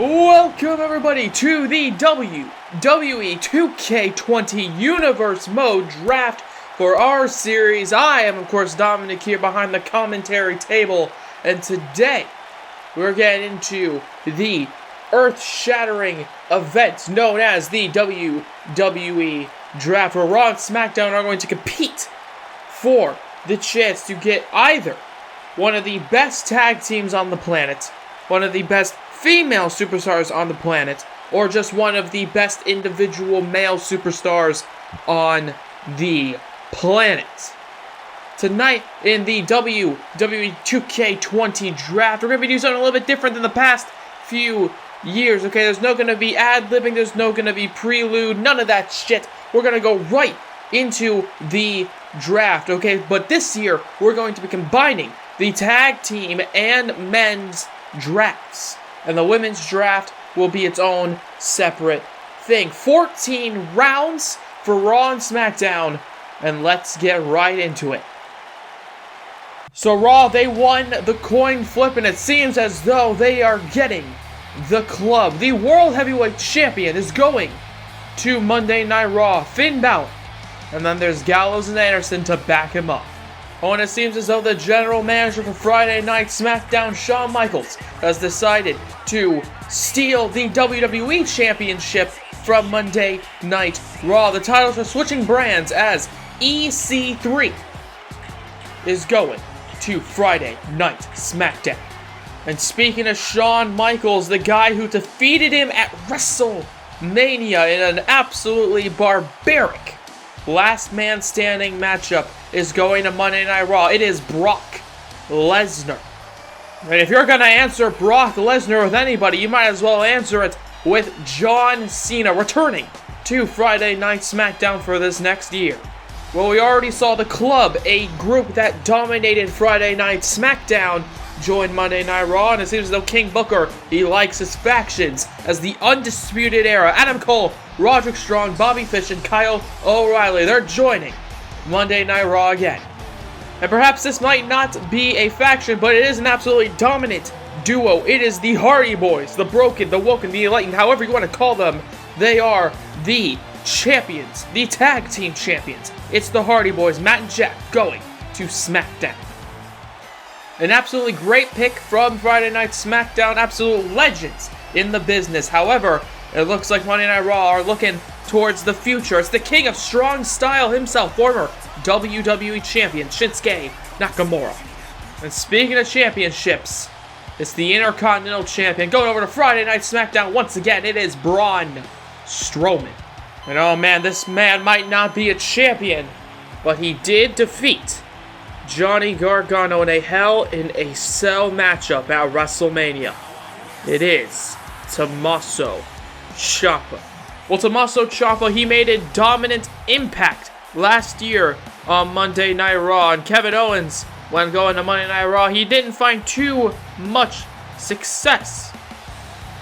Welcome everybody to the WWE 2K20 Universe Mode Draft for our series. I am of course Dominic here behind the commentary table, and today we're getting into the earth-shattering event known as the WWE Draft, where Raw and SmackDown are going to compete for the chance to get either one of the best tag teams on the planet, one of the best female superstars on the planet, or just one of the best individual male superstars on the planet. Tonight in the WWE 2K20 draft, we're going to be doing something a little bit different than the past few years, okay? There's no going to be ad-libbing, there's no going to be prelude, none of that shit. We're going to go right into the draft, okay? But this year, we're going to be combining the tag team and men's drafts. And the women's draft will be its own separate thing. 14 rounds for Raw and SmackDown, and let's get right into it. So Raw, they won the coin flip, and it seems as though they are getting the club. The World Heavyweight Champion is going to Monday Night Raw, Finn Balor. And then there's Gallows and Anderson to back him up. Oh, and it seems as though the general manager for Friday Night SmackDown, Shawn Michaels, has decided to steal the WWE Championship from Monday Night Raw. The titles are switching brands as EC3 is going to Friday Night SmackDown. And speaking of Shawn Michaels, the guy who defeated him at WrestleMania in an absolutely barbaric last man standing matchup, is going to Monday Night Raw. It is Brock Lesnar. And if you're going to answer Brock Lesnar with anybody, you might as well answer it with John Cena, returning to Friday Night SmackDown for this next year. Well, we already saw the Club, a group that dominated Friday Night SmackDown, join Monday Night Raw, and it seems as though King Booker, he likes his factions as the Undisputed Era. Adam Cole, Roderick Strong, Bobby Fish, and Kyle O'Reilly, they're joining Monday Night Raw again. And perhaps this might not be a faction, but it is an absolutely dominant duo. It is the Hardy Boys, the Broken, the Woken, the Enlightened, however you want to call them. They are the champions, the tag team champions. It's the Hardy Boys, Matt and Jack, going to SmackDown. An absolutely great pick from Friday Night SmackDown, absolute legends in the business. However, it looks like Monday Night Raw are looking towards the future. It's the king of strong style himself, former WWE Champion Shinsuke Nakamura. And speaking of championships, it's the Intercontinental Champion going over to Friday Night SmackDown once again. It is Braun Strowman. And oh man, this man might not be a champion, but he did defeat Johnny Gargano in a Hell in a Cell matchup at WrestleMania. It is Tommaso Ciampa. Well, Tommaso Ciampa, he made a dominant impact last year on Monday Night Raw, and Kevin Owens, when going to Monday Night Raw, he didn't find too much success.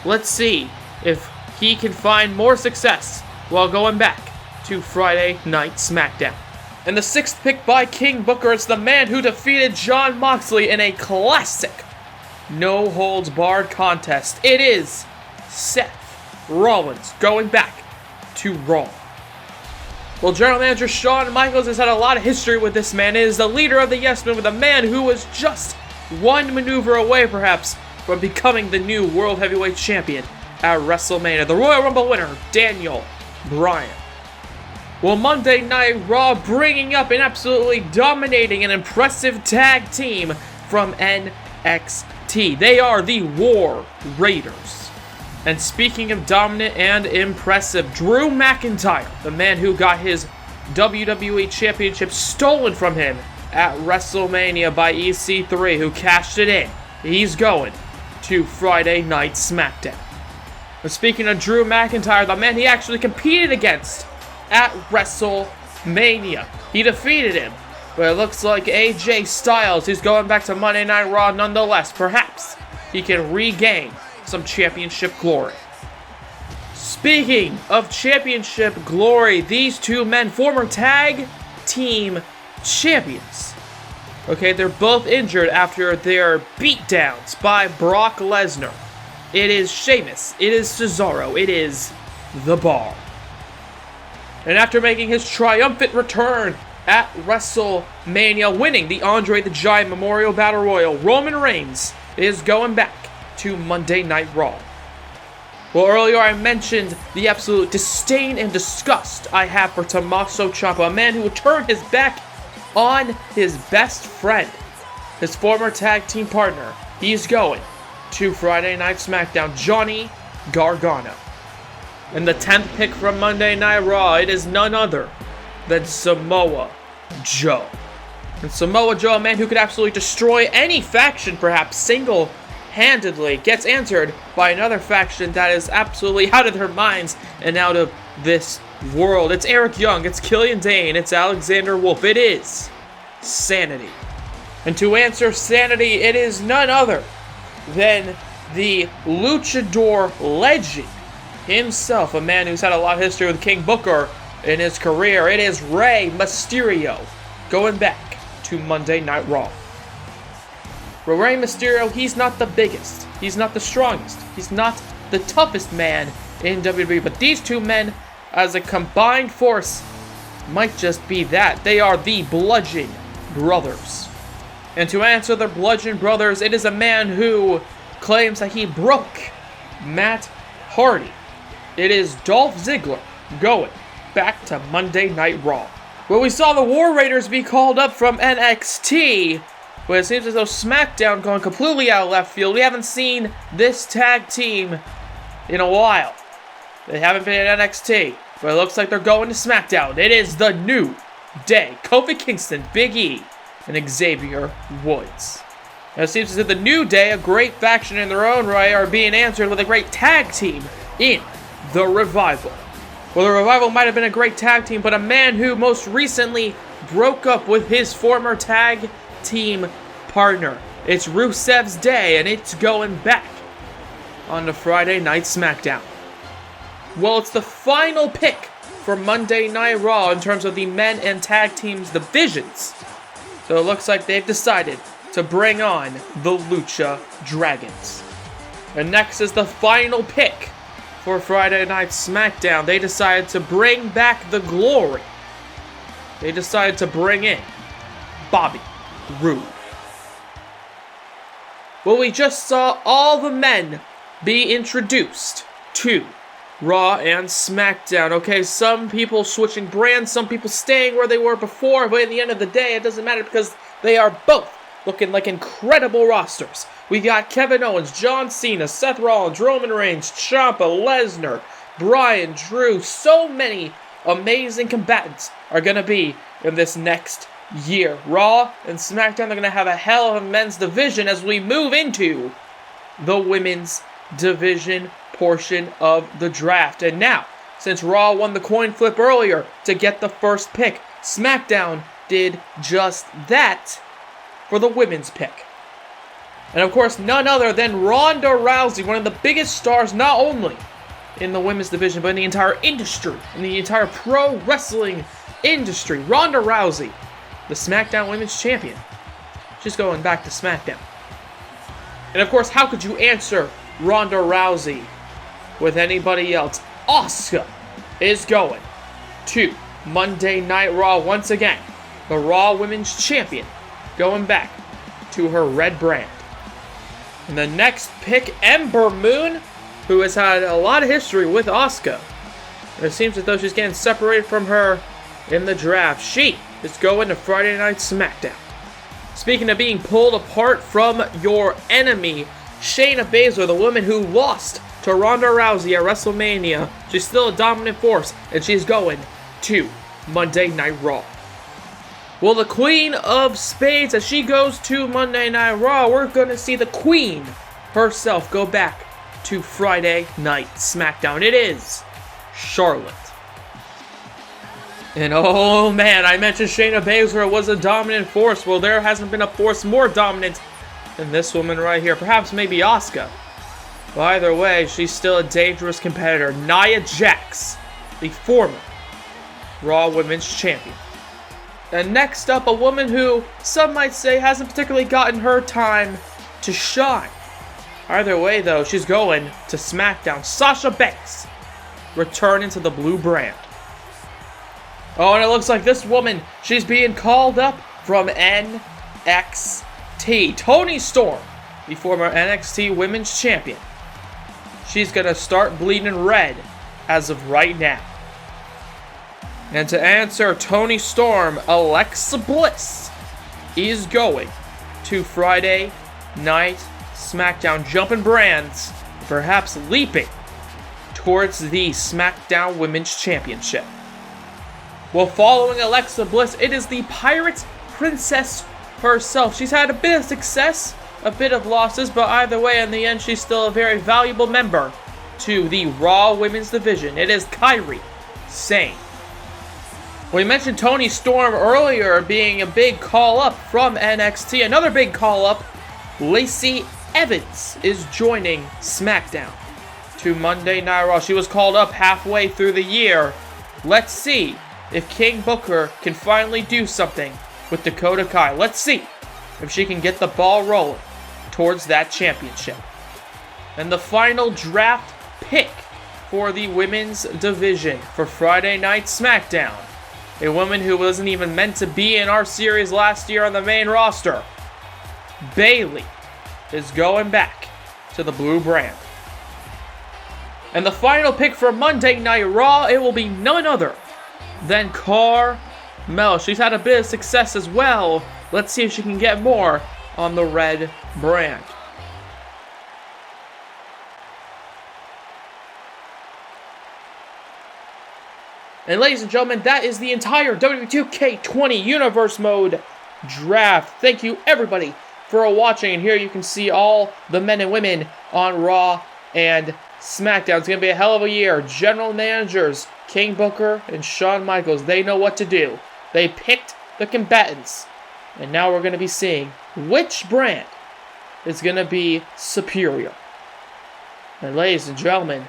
Let's see if he can find more success while going back to Friday Night SmackDown. And the 6th pick by King Booker, it's the man who defeated Jon Moxley in a classic no-holds-barred contest. It is Seth Rollins going back to Raw. Well, General Manager Shawn Michaels has had a lot of history with this man. It is the leader of the Yes Men, with a man who was just one maneuver away, perhaps, from becoming the new World Heavyweight Champion at WrestleMania. The Royal Rumble winner, Daniel Bryan. Well, Monday Night Raw bringing up an absolutely dominating and impressive tag team from NXT. They are the War Raiders. And speaking of dominant and impressive, Drew McIntyre, the man who got his WWE Championship stolen from him at WrestleMania by EC3, who cashed it in, he's going to Friday Night SmackDown. But speaking of Drew McIntyre, the man he actually competed against at WrestleMania, he defeated him. But it looks like AJ Styles, who's going back to Monday Night Raw nonetheless. Perhaps he can regain some championship glory. Speaking of championship glory, these two men, former tag team champions. Okay, they're both injured after their beatdowns by Brock Lesnar It is Sheamus. It is Cesaro. It is The Bar. And after making his triumphant return at WrestleMania, winning the Andre the Giant Memorial Battle Royal, Roman Reigns is going back to Monday Night Raw. Well, earlier I mentioned the absolute disdain and disgust I have for Tommaso Ciampa, a man who would turn his back on his best friend, his former tag team partner. He's going to Friday Night SmackDown, Johnny Gargano. And the 10th pick from Monday Night Raw, it is none other than Samoa Joe. And Samoa Joe, a man who could absolutely destroy any faction, perhaps single-handedly, gets answered by another faction that is absolutely out of their minds and out of this world. It's Eric Young, it's Killian Dane, it's Alexander Wolf, it is Sanity. And to answer Sanity, it is none other than the luchador legend himself, a man who's had a lot of history with King Booker in his career. It is Rey Mysterio going back to Monday Night Raw. For Rey Mysterio, he's not the biggest, he's not the strongest, he's not the toughest man in WWE, but these two men as a combined force might just be that. They are the Bludgeon Brothers. And to answer the Bludgeon Brothers, it is a man who claims that he broke Matt Hardy. It is Dolph Ziggler going back to Monday Night Raw. Well, we saw the War Raiders be called up from NXT, but it seems as though SmackDown going completely out of left field. We haven't seen this tag team in a while. They haven't been at NXT, but it looks like they're going to SmackDown. It is the New Day. Kofi Kingston, Big E, and Xavier Woods. And it seems as if the New Day, a great faction in their own right, are being answered with a great tag team in the Revival. Well, the Revival might have been a great tag team, but a man who most recently broke up with his former tag team partner. It's Rusev's Day, and it's going back on the Friday Night SmackDown. Well, it's the final pick for Monday Night Raw in terms of the men and tag teams divisions. So it looks like they've decided to bring on the Lucha Dragons. And next is the final pick for Friday Night SmackDown. They decided to bring back the Glory. They decided to bring in Bobby Roode. Well, we just saw all the men be introduced to Raw and SmackDown. Okay, some people switching brands, some people staying where they were before, but at the end of the day, it doesn't matter because they are both looking like incredible rosters. We got Kevin Owens, John Cena, Seth Rollins, Roman Reigns, Ciampa, Lesnar, Bryan, Drew. So many amazing combatants are going to be in this next year. Raw and SmackDown, they're going to have a hell of a men's division as we move into the women's division portion of the draft. And now, since Raw won the coin flip earlier to get the first pick, SmackDown did just that for the women's pick. And of course, none other than Ronda Rousey, one of the biggest stars not only in the women's division, but in the entire industry, in the entire pro wrestling industry. Ronda Rousey, the SmackDown Women's Champion. She's going back to SmackDown. And of course, how could you answer Ronda Rousey with anybody else? Asuka is going to Monday Night Raw once again. The Raw Women's Champion going back to her red brand. And the next pick, Ember Moon, who has had a lot of history with Asuka. It seems as though she's getting separated from her in the draft. She is going to Friday Night SmackDown. Speaking of being pulled apart from your enemy, Shayna Baszler, the woman who lost to Ronda Rousey at WrestleMania, she's still a dominant force, and she's going to Monday Night Raw. Well, the Queen of Spades, as she goes to Monday Night Raw, we're going to see the Queen herself go back to Friday Night SmackDown. It is Charlotte. And oh man, I mentioned Shayna Baszler was a dominant force. Well, there hasn't been a force more dominant than this woman right here. Perhaps maybe Asuka. But either way, she's still a dangerous competitor. Nia Jax, the former Raw Women's Champion. And next up, a woman who some might say hasn't particularly gotten her time to shine. Either way, though, she's going to SmackDown. Sasha Banks returning to the blue brand. Oh, and it looks like this woman, she's being called up from NXT. Toni Storm, the former NXT Women's Champion. She's going to start bleeding red as of right now. And to answer Toni Storm, Alexa Bliss is going to Friday Night SmackDown, jumping brands, perhaps leaping towards the SmackDown Women's Championship. Well, following Alexa Bliss, it is the Pirate Princess herself. She's had a bit of success, a bit of losses, but either way, in the end, she's still a very valuable member to the Raw Women's Division. It is Kairi Sane. We mentioned Toni Storm earlier being a big call-up from NXT. Another big call-up, Lacey Evans is joining SmackDown to Monday Night Raw. She was called up halfway through the year. Let's see if King Booker can finally do something with Dakota Kai. Let's see if she can get the ball rolling towards that championship. And the final draft pick for the women's division for Friday Night SmackDown. A woman who wasn't even meant to be in our series last year on the main roster. Bayley is going back to the blue brand. And the final pick for Monday Night Raw, it will be none other than Carmella. She's had a bit of success as well. Let's see if she can get more on the red brand. And ladies and gentlemen, that is the entire WWE 2K20 Universe Mode draft. Thank you everybody for watching. And here you can see all the men and women on Raw and SmackDown. It's going to be a hell of a year. General managers, King Booker and Shawn Michaels, they know what to do. They picked the combatants. And now we're going to be seeing which brand is going to be superior. And ladies and gentlemen,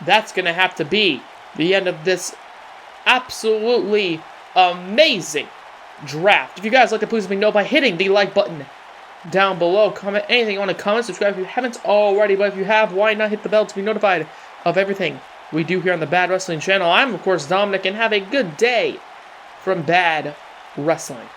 that's going to have to be the end of this absolutely amazing draft. If you guys like to, please let me know by hitting the like button down below. Comment anything you want to comment. Subscribe if you haven't already. But if you have, why not hit the bell to be notified of everything we do here on the Bad Wrestling channel. I'm, of course, Dominic, and have a good day from Bad Wrestling.